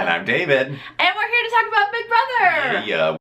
And I'm David. And we're here to talk about Big Brother. Yeah.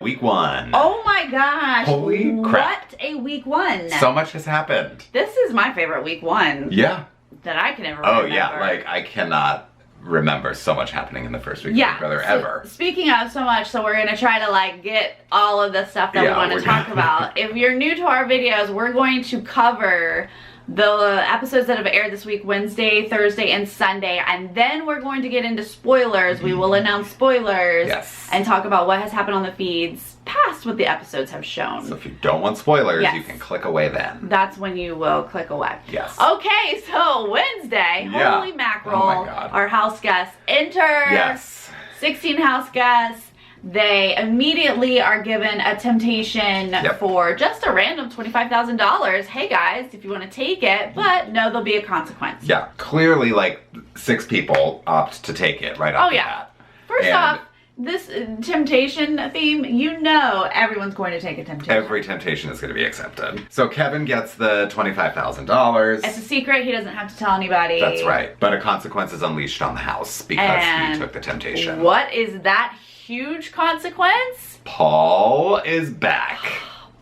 Week 1. Oh my gosh. Holy crap. What a week 1. So much has happened. This is my favorite week 1. Yeah. That I can ever remember. Oh yeah, like I cannot remember so much happening in the first week of Big Brother ever. Speaking of so much, so we're gonna try to like get all of the stuff that we want to talk about. If you're new to our videos, we're going to cover the episodes that have aired this week, Wednesday, Thursday, and Sunday, and then we're going to get into spoilers. We will announce spoilers and talk about what has happened on the feeds past what the episodes have shown. So if you don't want spoilers, you can click away then. That's when you will click away. Yes. Okay, so Wednesday, holy mackerel, oh my God. Our house guests enter. Yes. 16 house guests. They immediately are given a temptation for just a random $25,000. Hey guys, if you want to take it, but no, there'll be a consequence. Yeah, clearly like 6 people opt to take it right off the bat. First off, this temptation theme, you know everyone's going to take a temptation. Every temptation is going to be accepted. So Kevin gets the $25,000. It's a secret, he doesn't have to tell anybody. That's right. But a consequence is unleashed on the house because he took the temptation. What is that huge consequence? Paul is back.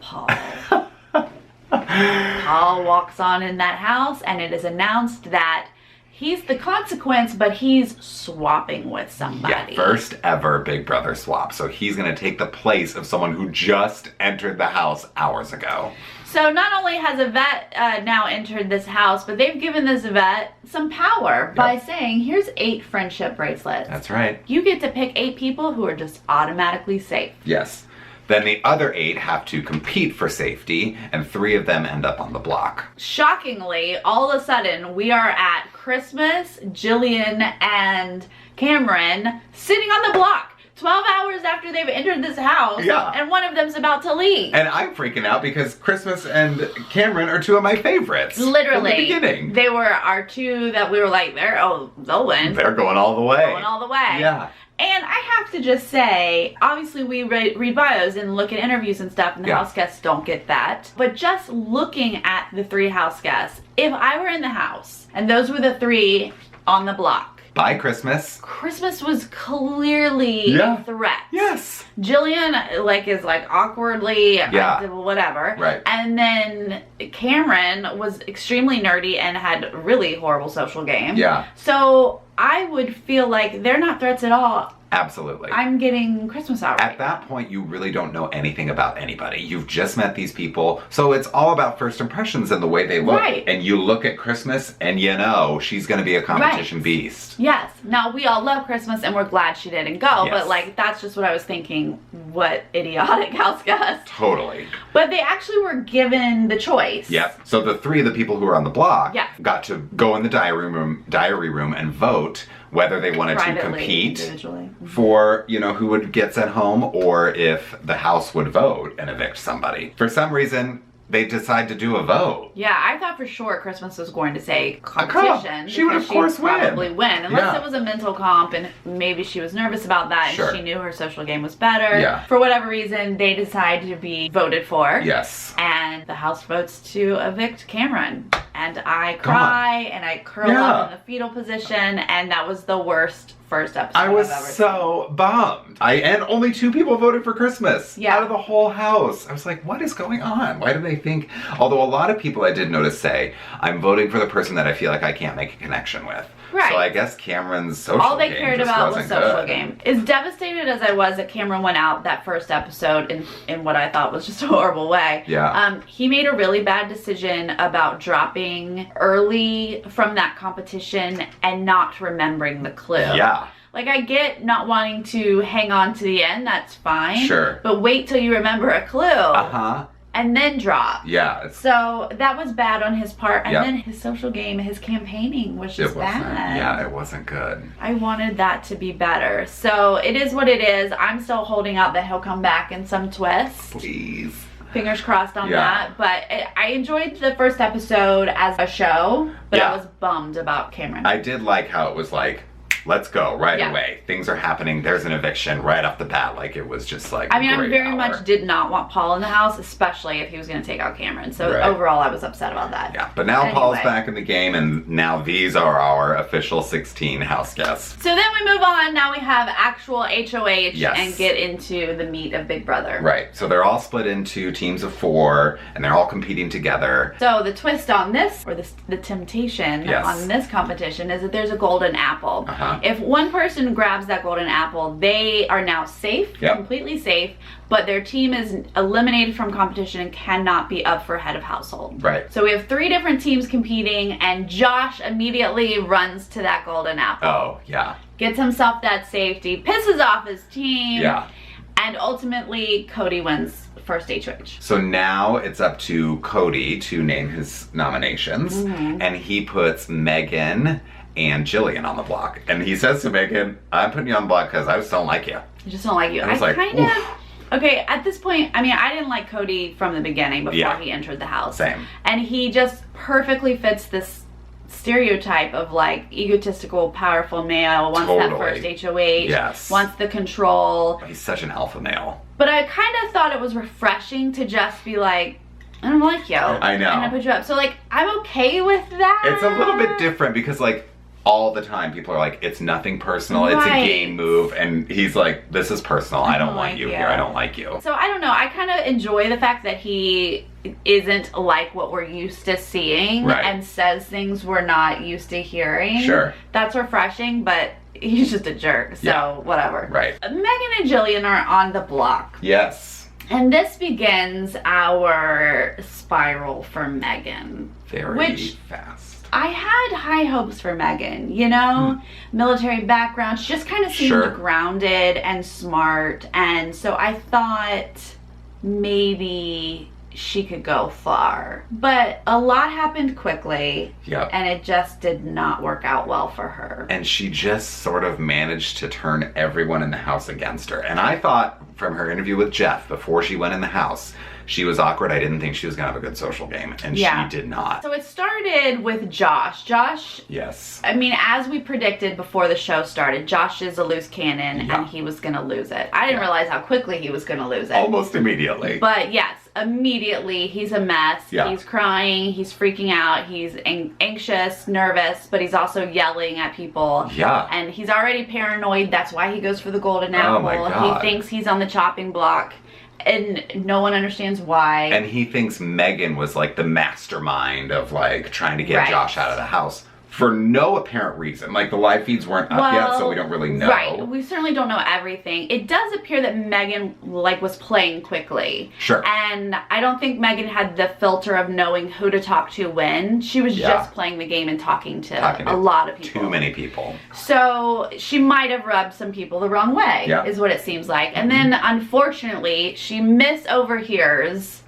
Paul. Paul walks on in that house and it is announced that he's the consequence, but he's swapping with somebody. Yeah, first ever Big Brother swap. So he's gonna take the place of someone who just entered the house hours ago. So not only has Yvette now entered this house, but they've given this Yvette some power by saying, here's 8 friendship bracelets. That's right. You get to pick 8 people who are just automatically safe. Yes. Then the other 8 have to compete for safety, and 3 of them end up on the block. Shockingly, all of a sudden, we are at Christmas, Jillian, and Cameron sitting on the block. 12 hours after they've entered this house, and one of them's about to leave. And I'm freaking out because Christmas and Cameron are 2 of my favorites. Literally. From the beginning. They were our 2 that we were like, they'll win. They're going all the way. Going all the way. Yeah. And I have to just say, obviously we read bios and look at interviews and stuff, and the house guests don't get that. But just looking at the 3 house guests, if I were in the house, and those were the 3 on the block, by Christmas. Christmas was clearly a threat. Yes. Jillian is awkwardly whatever. Right. And then Cameron was extremely nerdy and had really horrible social game. Yeah. So I would feel like they're not threats at all. Absolutely. I'm getting Christmas out. At that point, you really don't know anything about anybody. You've just met these people. So it's all about first impressions and the way they look. Right. And you look at Christmas and you know she's going to be a competition beast. Yes. Now, we all love Christmas and we're glad she didn't go. But that's just what I was thinking. What idiotic house guest. Totally. But they actually were given the choice. Yep. So the 3 of the people who were on the block got to go in the diary room and vote whether they wanted to compete for, who would get sent home, or if the house would vote and evict somebody. For some reason, they decide to do a vote. Yeah, I thought for sure Christmas was going to say competition. She would of course probably win. Unless it was a mental comp and maybe she was nervous about that and she knew her social game was better. Yeah. For whatever reason, they decide to be voted for. Yes. And the house votes to evict Cameron. And I cry and I curl up in the fetal position, and that was the worst first episode I was I've ever so bummed. And only 2 people voted for Christmas out of the whole house. I was like, what is going on? Why do they think? Although a lot of people I did notice say, I'm voting for the person that I feel like I can't make a connection with. Right. So I guess Cameron's social game all they cared about was social good. game. As devastated as I was that Cameron went out that first episode in what I thought was just a horrible way. Yeah. He made a really bad decision about dropping early from that competition and not remembering the clue. Yeah. Like, I get not wanting to hang on to the end, that's fine. Sure. But wait till you remember a clue. Uh-huh. And then drop. Yeah. So that was bad on his part. And then his social game, his campaigning was just bad. Yeah, it wasn't good. I wanted that to be better. So it is what it is. I'm still holding out that he'll come back in some twist. Please. Fingers crossed on that. But I enjoyed the first episode as a show, but I was bummed about Cameron. I did like how it was like, let's go right away. Things are happening. There's an eviction right off the bat. Like, it was just like, I mean, I very much did not want Paul in the house, especially if he was going to take out Cameron. So overall, I was upset about that. Yeah, but now Paul's back in the game, and now these are our official 16 house guests. So then we move on. Now we have actual HOH and get into the meat of Big Brother. Right. So they're all split into teams of 4, and they're all competing together. So the twist on this, or the temptation on this competition, is that there's a golden apple. If one person grabs that golden apple, they are now safe, completely safe, but their team is eliminated from competition and cannot be up for head of household. Right. So we have 3 different teams competing, and Josh immediately runs to that golden apple. Oh, yeah. Gets himself that safety, pisses off his team. Yeah. And ultimately, CODY wins first HOH. So now it's up to CODY to name his nominations, and he puts Megan and Jillian on the block. And he says to Megan, I'm putting you on the block because I just don't like you. I just don't like you. I kind of... Okay, at this point, I mean, I didn't like CODY from the beginning before he entered the house. Same. And he just perfectly fits this stereotype of like egotistical, powerful male, wants that first HOH, wants the control. He's such an alpha male. But I kind of thought it was refreshing to just be like, I don't like you. I know. And I put you up. So like, I'm okay with that. It's a little bit different because like, all the time people are like, it's nothing personal, it's a game move, and he's like, this is personal, I don't want you here, I don't like you. So I don't know, I kind of enjoy the fact that he isn't like what we're used to seeing and says things we're not used to hearing. Sure. That's refreshing, but he's just a jerk, so whatever. Right. Megan and Jillian are on the block. Yes. And this begins our spiral for Megan. Very fast. I had high hopes for Megan, you know, military background. She just kind of seemed grounded and smart. And so I thought maybe she could go far. But a lot happened quickly. And it just did not work out well for her. And she just sort of managed to turn everyone in the house against her. And I thought from her interview with Jeff before she went in the house, she was awkward. I didn't think she was gonna have a good social game, and she did not. So it started with Josh. Josh, I mean, as we predicted before the show started, Josh is a loose cannon, and he was gonna lose it. I didn't realize how quickly he was gonna lose it. Almost immediately. But yes, immediately he's a mess. He's crying, he's freaking out, he's anxious, nervous, but he's also yelling at people. And he's already paranoid. That's why he goes for the golden apple. Oh my God. He thinks he's on the chopping block. And no one understands why. And he thinks Megan was like the mastermind of like trying to get Josh out of the house for no apparent reason. Like the live feeds weren't up yet, so we don't really know. Right, we certainly don't know everything. It does appear that Megan like was playing quickly. And I don't think Megan had the filter of knowing who to talk to when. She was just playing the game and talking to a lot of people. Too many people. So she might have rubbed some people the wrong way, is what it seems like. And then unfortunately, she misoverhears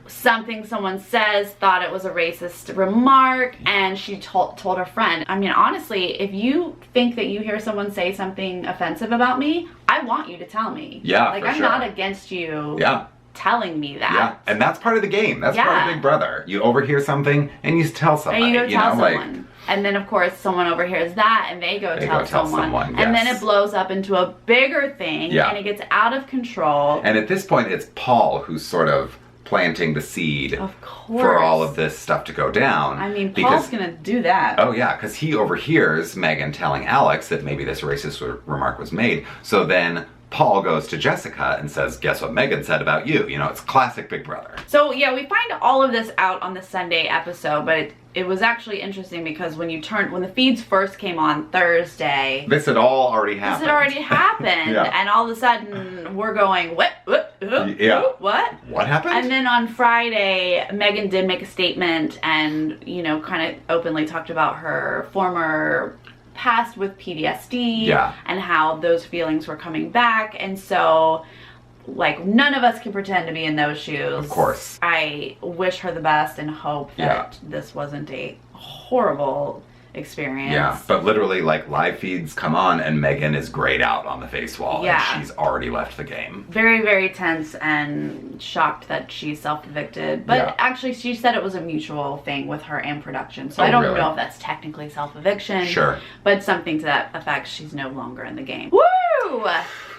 something someone says, thought it was a racist remark, and she told her friend. I mean, honestly, if you think that you hear someone say something offensive about me, I want you to tell me. Like, I'm not against you telling me that. And that's part of the game. That's part of Big Brother. You overhear something, and you tell somebody. And you go tell someone. And then, of course, someone overhears that, and they go tell someone. And then it blows up into a bigger thing, and it gets out of control. And at this point, it's Paul who's sort of planting the seed for all of this stuff to go down. I mean, Paul's gonna do that. Oh yeah, because he overhears Megan telling Alex that maybe this racist remark was made. So then Paul goes to Jessica and says, guess what Megan said about you? You know, it's classic Big Brother. So yeah, we find all of this out on the Sunday episode, but it was actually interesting because when the feeds first came on Thursday, this had all already happened. And all of a sudden we're going, what? What happened? And then on Friday, Megan did make a statement and, you know, kind of openly talked about her former past with PTSD and how those feelings were coming back. And so, like, none of us can pretend to be in those shoes. Of course. I wish her the best and hope that this wasn't a horrible experience. Yeah, but literally, like, live feeds come on and Megan is grayed out on the face wall. Yeah. And she's already left the game. Very, very tense and shocked that she self-evicted. But actually, she said it was a mutual thing with her and production. So I don't know if that's technically self-eviction. Sure. But something to that effect, she's no longer in the game. Woo!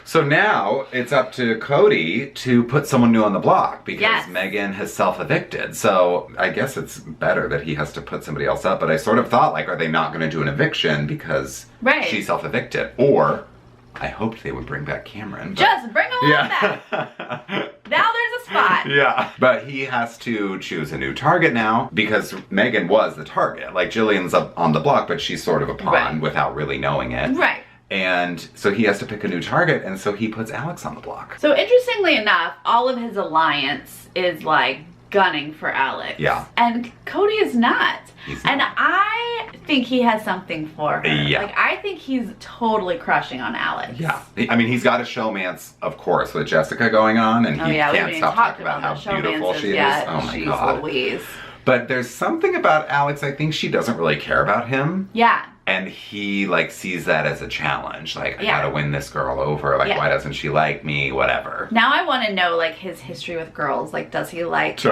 So now it's up to CODY to put someone new on the block because Megan has self-evicted. So I guess it's better that he has to put somebody else up. But I sort of thought, like, are they not going to do an eviction because she self-evicted? Or I hoped they would bring back Cameron. Just bring him on back. Now there's a spot. Yeah. But he has to choose a new target now because Megan was the target. Like, Jillian's up on the block, but she's sort of a pawn without really knowing it. Right. And so he has to pick a new target, and so he puts Alex on the block. So interestingly enough, all of his alliance is like gunning for Alex. Yeah. And CODY is not. He's not. And I think he has something for her. Yeah. Like, I think he's totally crushing on Alex. Yeah. I mean, he's got a showmance, of course, with Jessica going on, and he can't stop talking about how beautiful she is. Oh my God. Louise. But there's something about Alex, I think she doesn't really care about him. Yeah. And he, like, sees that as a challenge. Like, I gotta win this girl over. Like, why doesn't she like me? Whatever. Now I want to know, like, his history with girls. Like, does he like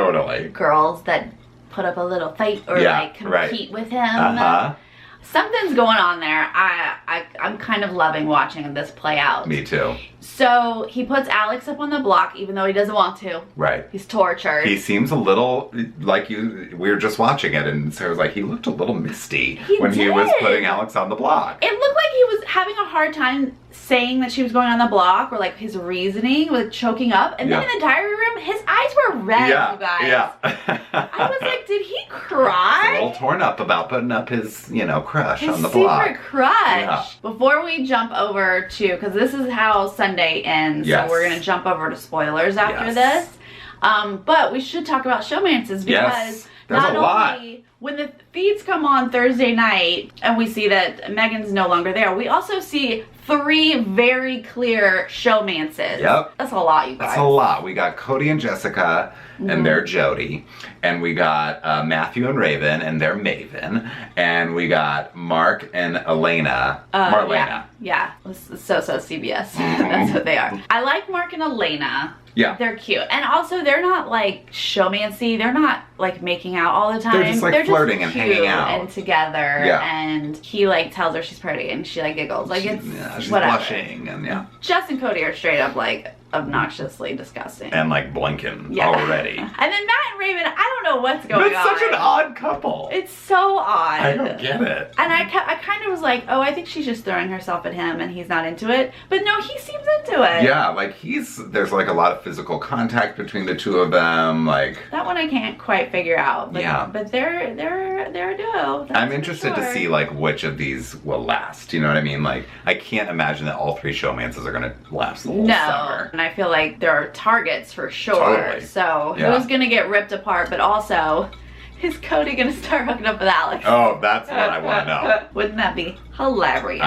girls that put up a little fight or, like, compete with him? Something's going on there. I'm kind of loving watching this play out. Me too. So he puts Alex up on the block even though he doesn't want to. Right. He's tortured. He seems a little like we were just watching it, and so it was like he looked a little misty when he was putting Alex on the block. It looked like he was having a hard time saying that she was going on the block, or like his reasoning with choking up. And then in the diary room, his eyes were red, you guys. Yeah. I was like, did he cry? He's a little torn up about putting up his, crush on the block. His secret crush. Yeah. Before we jump over to, because this is how Sunday ends, so we're going to jump over to spoilers after this. But we should talk about showmances because not only when the feeds come on Thursday night and we see that Megan's no longer there, we also see 3 very clear showmances. Yep. That's a lot, you guys. That's a lot. We got CODY and Jessica and they're Jody. And we got Matthew and Raven and they're Maven. And we got Mark and Elena. Marlena. Yeah. So CBS. That's what they are. I like Mark and Elena. Yeah. They're cute. And also, they're not like showmancy. They're not like making out all the time. They're just like flirting and hanging out. And together. Yeah. And he like tells her she's pretty and she like giggles. Like it's she's whatever. Blushing and Jess and CODY are straight up like obnoxiously disgusting. And like blinking already. And then Matt and Raven, I don't know what's going on. It's such an odd couple. It's so odd. I don't get it. And I kind of was like, oh, I think she's just throwing herself at him and he's not into it. But no, he seems into it. Yeah, like there's like a lot of physical contact between the two of them. Like that one I can't quite figure out. But, but they're a duo. I'm interested to see like which of these will last. You know what I mean? Like I can't imagine that all 3 showmances are gonna last the whole summer. And I feel like there are targets for sure. Totally. So who's gonna get ripped apart? But also, is CODY gonna start hooking up with Alex? Oh, that's what I want to know. Wouldn't that be hilarious?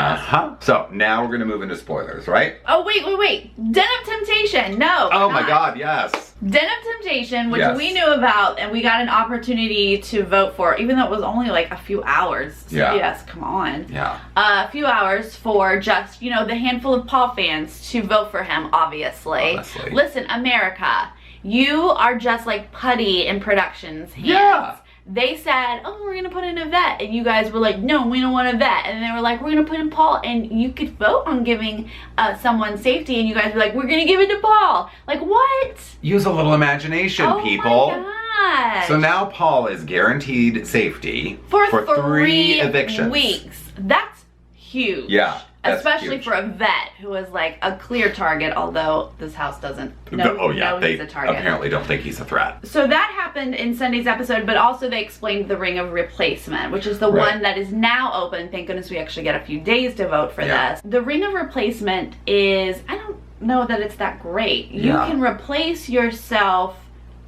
So now we're gonna move into spoilers, right? Oh wait. Den of Temptation. No. Oh my God, yes. Den of Temptation, which we knew about and we got an opportunity to vote for, even though it was only like a few hours. CBS, come on. Yeah. A few hours for just, the handful of Paul fans to vote for him, obviously. Listen, America, you are just like putty in production's hands. Yeah. They said, oh, we're going to put in a vet. And you guys were like, no, we don't want a vet. And they were like, we're going to put in Paul. And you could vote on giving someone safety. And you guys were like, we're going to give it to Paul. Like, what? Use a little imagination, people. Oh, my gosh. So now Paul is guaranteed safety for 3 evictions. Weeks. That's huge. Yeah. Especially for a vet who is like a clear target, although this house doesn't know he's a target. Apparently don't think he's a threat. So that happened in Sunday's episode, but also they explained the Ring of Replacement, which is the one that is now open. Thank goodness we actually get a few days to vote for this. The Ring of Replacement is, I don't know that it's that great. You can replace yourself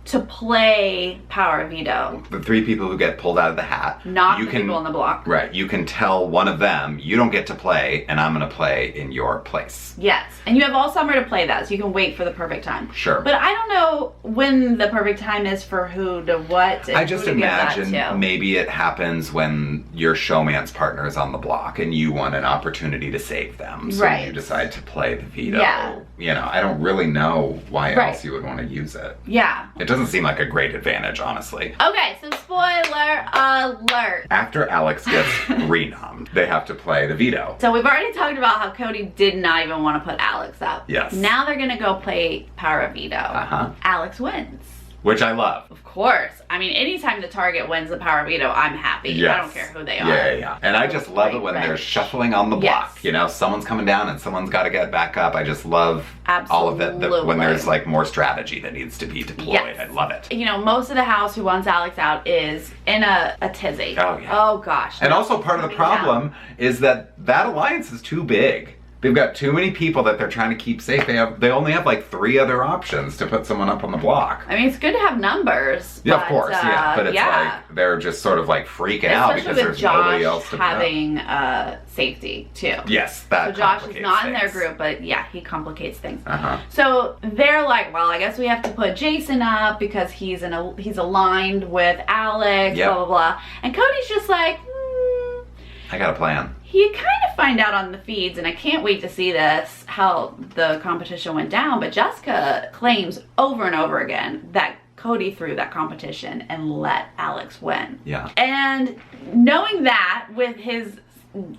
to play Power Veto. The 3 people who get pulled out of the hat. Not the people on the block. Right. You can tell one of them, you don't get to play, and I'm going to play in your place. Yes. And you have all summer to play that, so you can wait for the perfect time. Sure. But I don't know when the perfect time is for who to what. I just imagine maybe it happens when your showman's partner is on the block and you want an opportunity to save them. So you decide to play the veto. Yeah. You know, I don't really know why else you would want to use it. Yeah. It doesn't seem like a great advantage, honestly. Okay, so spoiler alert. After Alex gets renommed, they have to play the veto. So we've already talked about how CODY did not even want to put Alex up. Yes. Now they're going to go play Power of Veto. Alex wins. Which I love. Of course. I mean, anytime the target wins the Power Veto, I'm happy. Yes. I don't care who they are. Yeah. And I just love it when they're shuffling on the block. You know, someone's coming down and someone's got to get back up. I just love all of it. When there's like more strategy that needs to be deployed. Yes. I love it. You know, most of the house who wants Alex out is in a tizzy. Oh, yeah. Oh, gosh. And also part of the problem is that alliance is too big. They've got too many people that they're trying to keep safe. They only have like 3 other options to put someone up on the block. I mean, it's good to have numbers. Yeah, of course, but it's like they're just sort of like freaking out because there's nobody else to having safety too. Yes, that so Josh is not in their group, but yeah, he complicates things. So they're like, well, I guess we have to put Jason up because he's aligned with Alex, blah blah blah. And CODY's just like, I got a plan. You kind of find out on the feeds, and I can't wait to see this, how the competition went down, but Jessica claims over and over again that CODY threw that competition and let Alex win. Yeah. And knowing that with his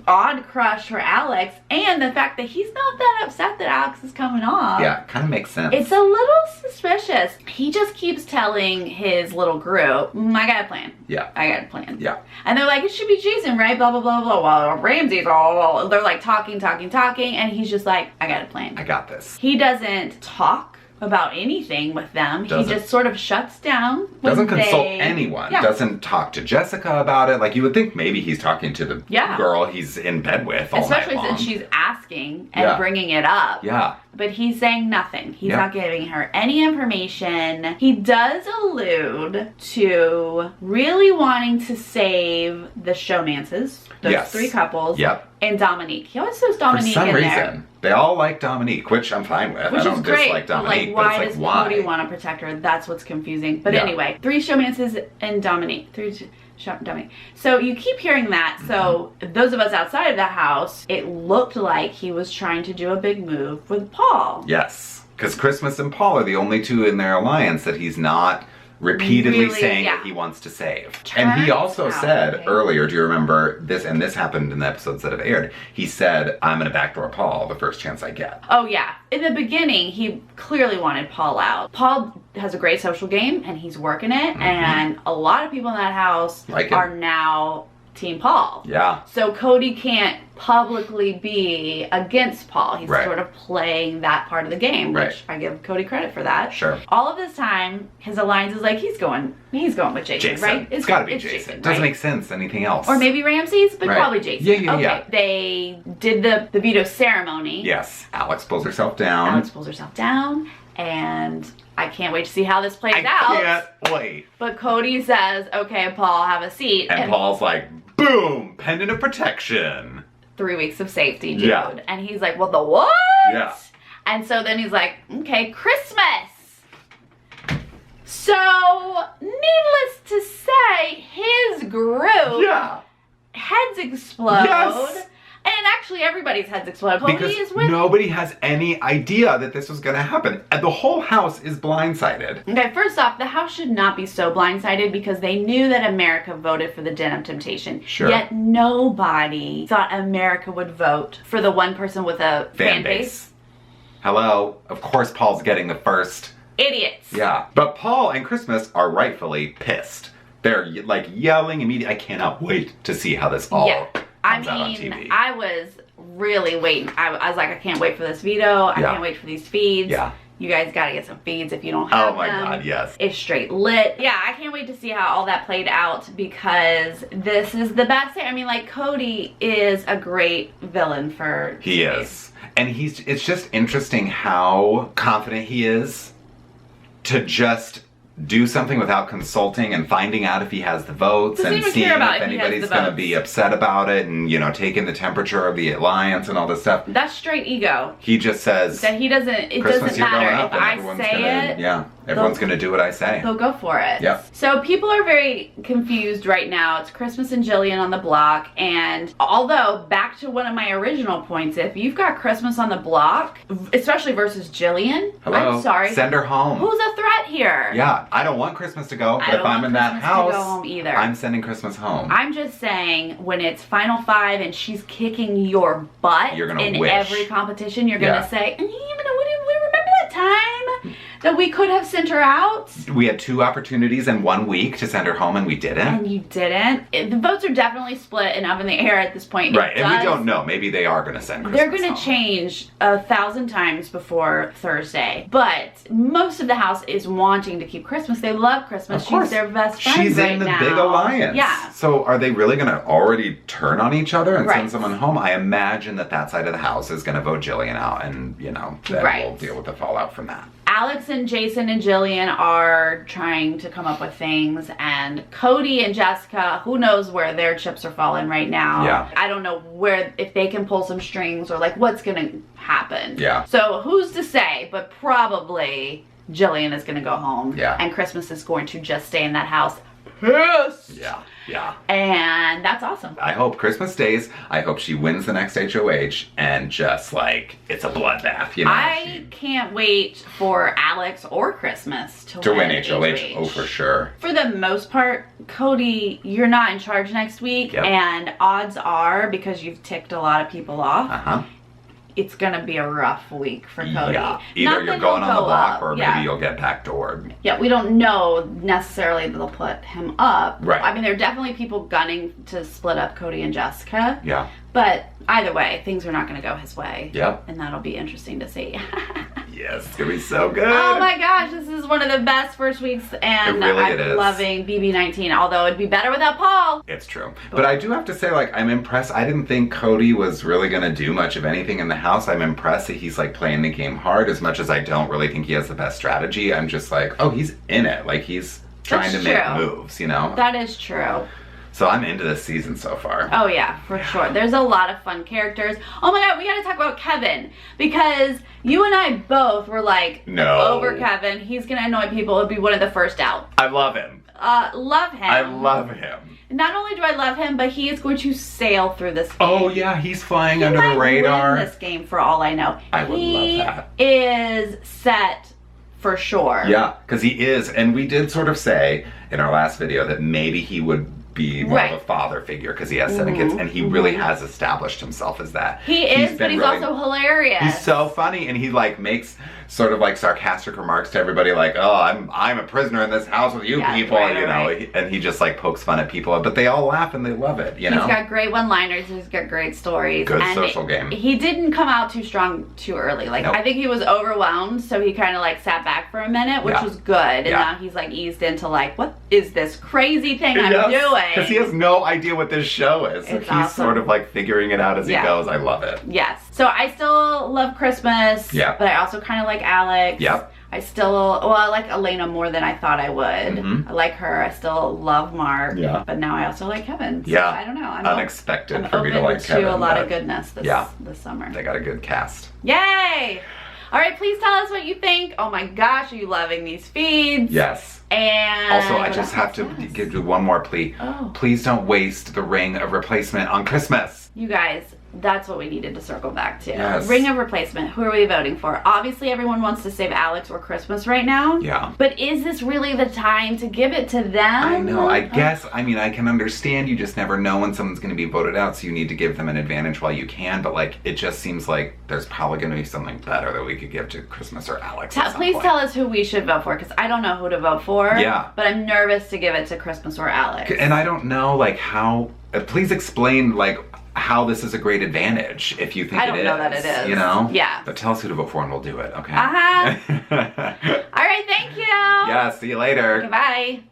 odd crush for Alex and the fact that he's not that upset that Alex is coming off. Yeah, kind of makes sense. It's a little suspicious. He just keeps telling his little group, I got a plan. Yeah. I got a plan. Yeah. And they're like, it should be Jason, right? Blah, blah, blah, blah. Well, Ramsey's all, they're like talking. And he's just like, I got a plan. I got this. He doesn't talk about anything with them. He just sort of shuts down. Doesn't consult anyone. Yeah. Doesn't talk to Jessica about it. Like, you would think maybe he's talking to the girl he's in bed with all night long. Especially since she's asking and bringing it up. Yeah. But he's saying nothing. He's not giving her any information. He does allude to really wanting to save the showmances. Those 3 couples. Yep. And Dominique. He always throws Dominique in there. For some reason. They all like Dominique, which I'm fine with. Which I don't is great, dislike Dominique, but it's like, why? Does CODY want to protect her? That's what's confusing. But anyway, 3 showmances and Dominique. Dominique. So you keep hearing that. So those of us outside of the house, it looked like he was trying to do a big move with Paul. Yes. Because Christmas and Paul are the only 2 in their alliance that he's not repeatedly saying that he wants to save. And he also said earlier, do you remember this, and this happened in the episodes that have aired, he said, I'm gonna backdoor Paul the first chance I get. Oh yeah. In the beginning, he clearly wanted Paul out. Paul has a great social game and he's working it, and a lot of people in that house are now Team Paul. Yeah. So CODY can't publicly be against Paul. He's sort of playing that part of the game, which I give CODY credit for that. Sure. All of this time, his alliance is like he's going with Jason, right? It's gotta be Jason. Doesn't make sense anything else. Or maybe Ramsey's, but probably Jason. Yeah. They did the veto ceremony. Yes. Alex pulls herself down. And I can't wait to see how this plays out. I can't wait. But CODY says, okay, Paul, have a seat. And Paul's like, boom, pendant of protection. 3 weeks of safety, dude. Yeah. And he's like, well, the what? Yeah. And so then he's like, okay, Christmas. So, needless to say, his group heads explode. Yes. And actually everybody's heads explode. Because nobody has any idea that this was going to happen. And the whole house is blindsided. Okay, first off, the house should not be so blindsided because they knew that America voted for the Den of Temptation. Sure. Yet nobody thought America would vote for the one person with a fan base. Hello. Of course Paul's getting the first. Idiots. Yeah. But Paul and Christmas are rightfully pissed. They're like yelling immediately. I cannot wait to see how this all comes out on TV. I was really waiting. I was like, I can't wait for this veto. I can't wait for these feeds. Yeah. You guys gotta get some feeds if you don't have them. Oh my God, yes. It's straight lit. Yeah, I can't wait to see how all that played out because this is the best. I mean, like, CODY is a great villain for He is. And it's just interesting how confident he is to just do something without consulting and finding out if he has the votes and seeing if anybody's going to be upset about it and, you know, taking the temperature of the alliance and all this stuff. That's straight ego. He just says that he doesn't, it doesn't matter if I say it. Yeah, everyone's going to do what I say. They'll go for it. Yep. So people are very confused right now. It's Christmas and Jillian on the block, and although, back to one of my original points, if you've got Christmas on the block, especially versus Jillian, hello, I'm sorry. Send her home. Who's a threat here? Yeah. I don't want Christmas to go, but if I'm in that house, go home either. I'm sending Christmas home. I'm just saying, when it's Final Five and she's kicking your butt you're gonna in wish. every competition, you're gonna say, we remember that time that we could have sent her out? We had 2 opportunities in 1 week to send her home and we didn't. And you didn't. The votes are definitely split and up in the air at this point. Right, and we don't know. Maybe they are going to send Christmas They're going to change 1,000 times before Thursday. But most of the house is wanting to keep Christmas. They love Christmas. Of course. She's their best friend She's right in the now. big alliance. Yeah. So are they really going to already turn on each other and send someone home? I imagine that side of the house is going to vote Jillian out, and, you know, then we'll deal with the fallout from that. Alex and Jason and Jillian are trying to come up with things, and CODY and Jessica, who knows where their chips are falling right now. Yeah. I don't know if they can pull some strings or like what's gonna happen. Yeah. So who's to say, but probably Jillian is gonna go home. Yeah. And Christmas is going to just stay in that house. Pissed. Yeah. Yeah. And that's awesome. I hope Christmas stays. I hope she wins the next HOH and just like, it's a bloodbath, you know? I can't wait for Alex or Christmas to win HOH. Oh, for sure. For the most part, CODY, you're not in charge next week. Yep. And odds are, because you've ticked a lot of people off, it's gonna be a rough week for CODY. Yeah, either you're going on the block or maybe you'll get backdoored. Yeah, we don't know necessarily that they'll put him up. Right. I mean, there are definitely people gunning to split up CODY and Jessica. Yeah. But either way, things are not gonna go his way. Yep. And that'll be interesting to see. Yes, it's gonna be so good. Oh my gosh, this is one of the best first weeks, and I'm loving BB19, although it'd be better without Paul. It's true. But I do have to say, like, I'm impressed. I didn't think CODY was really gonna do much of anything in the house. I'm impressed that he's like playing the game hard, as much as I don't really think he has the best strategy. I'm just like, oh, he's in it. Like, he's trying to make moves, you know? That is true. So I'm into this season so far. Oh yeah, for sure. There's a lot of fun characters. Oh my god, we gotta talk about Kevin. Because you and I both were like, no. Over Kevin. He's gonna annoy people. It'll be one of the first out. I love him. Love him. I love him. Not only do I love him, but he is going to sail through this game. Oh yeah, he's flying under the radar. He might win this game for all I know. I would love that. He is set for sure. Yeah, because he is. And we did sort of say in our last video that maybe he would be more of a father figure because he has 7 kids, and he really has established himself as that. He is, but he's also hilarious. He's so funny, and he like makes sort of like sarcastic remarks to everybody, like, "Oh, I'm a prisoner in this house with you people," you know, and he just like pokes fun at people, but they all laugh and they love it. You know, he's got great one-liners. He's got great stories. Good social game. He didn't come out too strong too early. Like I think he was overwhelmed, so he kind of like sat back for a minute, which was good. And now he's like eased into like, what is this crazy thing I'm doing? Because he has no idea what this show is. So he's sort of like figuring it out as he goes. I love it. Yes. So I still love Christmas. Yeah. But I also kind of like Alex. Yep. I like Elena more than I thought I would. I like her. I still love Mark. Yeah. But now I also like Kevin. So I don't know. I'm unexpected for me to like Kevin. I'm open to a lot of goodness this summer. They got a good cast. Yay! All right, please tell us what you think. Oh my gosh, are you loving these feeds? Yes. And also, I just have to give you one more plea. Oh. Please don't waste the ring of replacement on Christmas. You guys, that's what we needed to circle back to. Yes. Ring of replacement. Who are we voting for? Obviously, everyone wants to save Alex or Christmas right now. Yeah. But is this really the time to give it to them? I know. I guess, I mean, I can understand you just never know when someone's going to be voted out, so you need to give them an advantage while you can. But, like, it just seems like there's probably going to be something better that we could give to Christmas or Alex. Please tell us who we should vote for, because I don't know who to vote for. Yeah. But I'm nervous to give it to Christmas or Alex. And I don't know, like, how... please explain, like, how this is a great advantage if you think it is. I don't know that it is. You know? Yeah. But tell us who to vote for and we'll do it, okay? All right, thank you. Yeah, see you later. Goodbye.